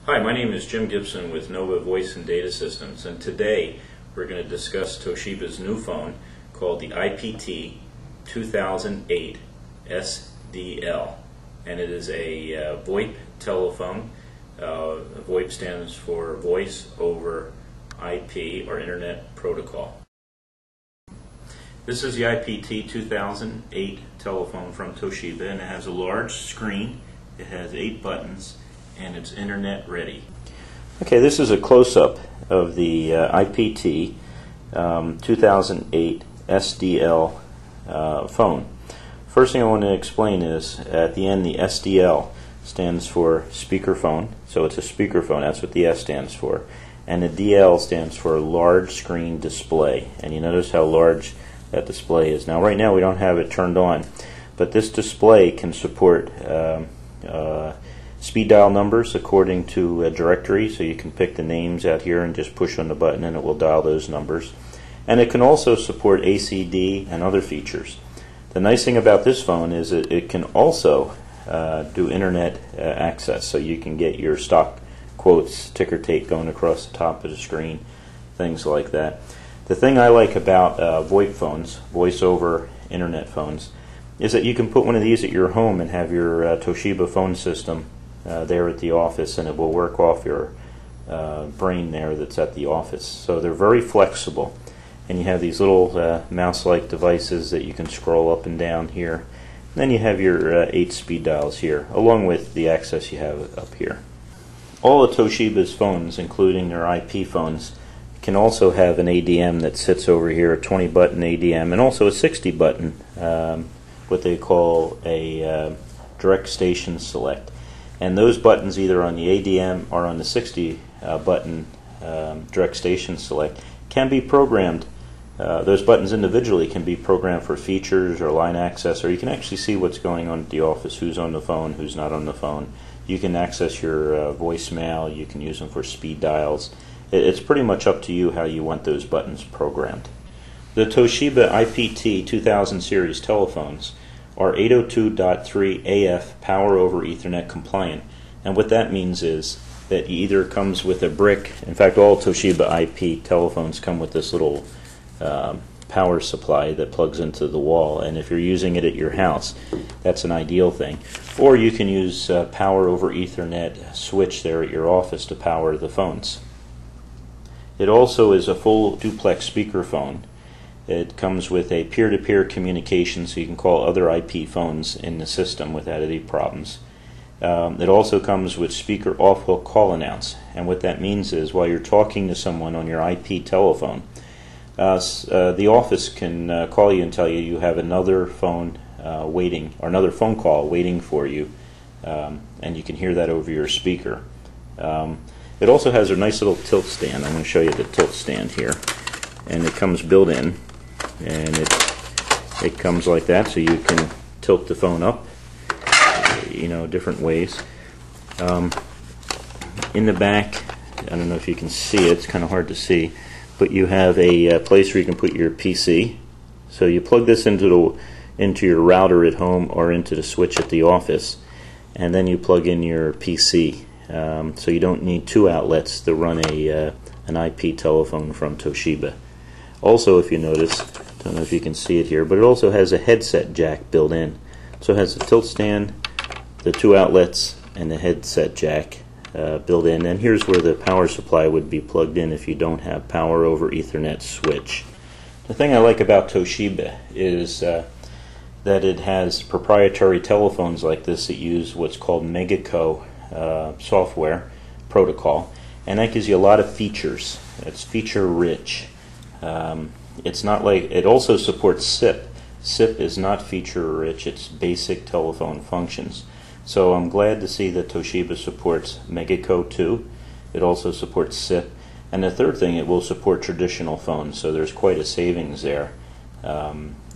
Hi, my name is Jim Gibson with Nova Voice and Data Systems, and today we're going to discuss Toshiba's new phone called the IPT2008-SDL, and it is a VoIP telephone. VoIP stands for Voice over IP or Internet Protocol. This is the IPT2008 telephone from Toshiba, and it has a large screen, it has 8 buttons, and it's internet ready. Okay, this is a close-up of the IPT 2008 SDL phone. First thing I want to explain is at the end the SDL stands for speakerphone, so it's a speakerphone, that's what the S stands for, and the DL stands for large screen display, and you notice how large that display is. Now right now we don't have it turned on, but this display can support speed dial numbers according to a directory, so you can pick the names out here and just push on the button and it will dial those numbers. And it can also support ACD and other features. The nice thing about this phone is that it can also do internet access, so you can get your stock quotes, ticker tape going across the top of the screen, things like that. The thing I like about VoIP phones, voice over internet phones, is that you can put one of these at your home and have your Toshiba phone system there at the office, and it will work off your brain there that's at the office. So they're very flexible, and you have these little mouse-like devices that you can scroll up and down here. And then you have your 8 speed dials here, along with the access you have up here. All of Toshiba's phones, including their IP phones, can also have an ADM that sits over here, a 20-button ADM, and also a 60-button, what they call a direct station select. And those buttons, either on the ADM or on the 60-button direct station select, can be programmed. Those buttons individually can be programmed for features or line access, or you can actually see what's going on at the office, who's on the phone, who's not on the phone. You can access your voicemail, you can use them for speed dials. It's pretty much up to you how you want those buttons programmed. The Toshiba IPT 2000 series telephones are 802.3 AF power over Ethernet compliant, and what that means is that it either comes with a brick. In fact, all Toshiba IP telephones come with this little power supply that plugs into the wall, and if you're using it at your house, that's an ideal thing. Or you can use power over Ethernet switch there at your office to power the phones. It also is a full duplex speakerphone. It comes with a peer-to-peer communication, so you can call other IP phones in the system without any problems. It also comes with speaker off-hook call announce, and what that means is while you're talking to someone on your IP telephone, the office can call you and tell you you have another phone waiting, or another phone call waiting for you, and you can hear that over your speaker. It also has a nice little tilt stand. I'm going to show you the tilt stand here, and it comes built in, and it comes like that, so you can tilt the phone up, different ways. In the back, I don't know if you can see it, it's kind of hard to see, but you have a place where you can put your PC. So you plug this into your router at home or into the switch at the office, and then you plug in your PC. So you don't need 2 outlets to run an IP telephone from Toshiba. Also, if you notice, I don't know if you can see it here, but it also has a headset jack built in. So it has a tilt stand, the 2 outlets, and the headset jack built in. And here's where the power supply would be plugged in if you don't have power over Ethernet switch. The thing I like about Toshiba is that it has proprietary telephones like this that use what's called Megaco software protocol, and that gives you a lot of features. It's feature rich. It's not like, it also supports SIP. SIP is not feature rich, it's basic telephone functions. So I'm glad to see that Toshiba supports Megaco 2. It also supports SIP, and the third thing, it will support traditional phones, so there's quite a savings there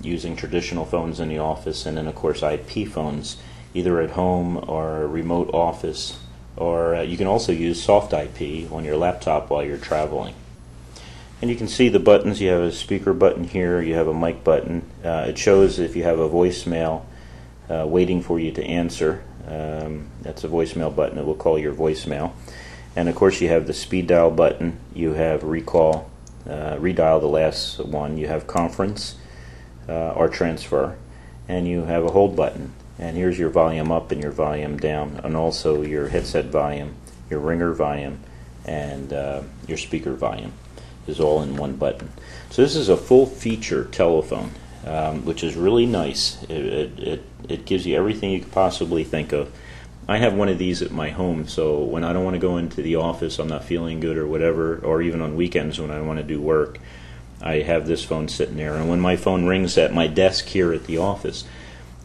using traditional phones in the office, and then of course IP phones either at home or a remote office, or you can also use soft IP on your laptop while you're traveling. And you can see the buttons. You have a speaker button here, you have a mic button. It shows if you have a voicemail waiting for you to answer. That's a voicemail button. It will call your voicemail. And of course you have the speed dial button, you have recall, redial the last one, you have conference or transfer, and you have a hold button. And here's your volume up and your volume down, and also your headset volume, your ringer volume, and your speaker volume is all in one button. So this is a full feature telephone, which is really nice. It gives you everything you could possibly think of. I have one of these at my home, so when I don't want to go into the office, I'm not feeling good or whatever, or even on weekends when I want to do work, I have this phone sitting there. And when my phone rings at my desk here at the office,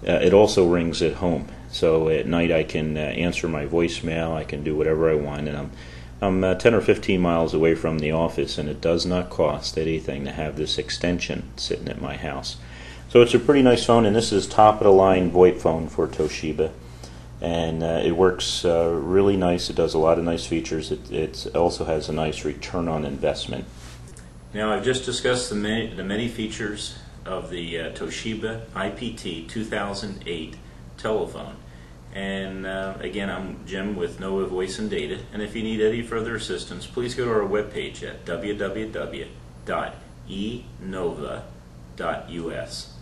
it also rings at home. So at night I can answer my voicemail, I can do whatever I want, and I'm 10 or 15 miles away from the office, and it does not cost anything to have this extension sitting at my house. So it's a pretty nice phone, and this is top-of-the-line VoIP phone for Toshiba. And it works really nice. It does a lot of nice features. It also has a nice return on investment. Now I've just discussed the many features of the Toshiba IPT2008 telephone. And again, I'm Jim with NOVA Voice and Data, and if you need any further assistance, please go to our webpage at www.enova.us.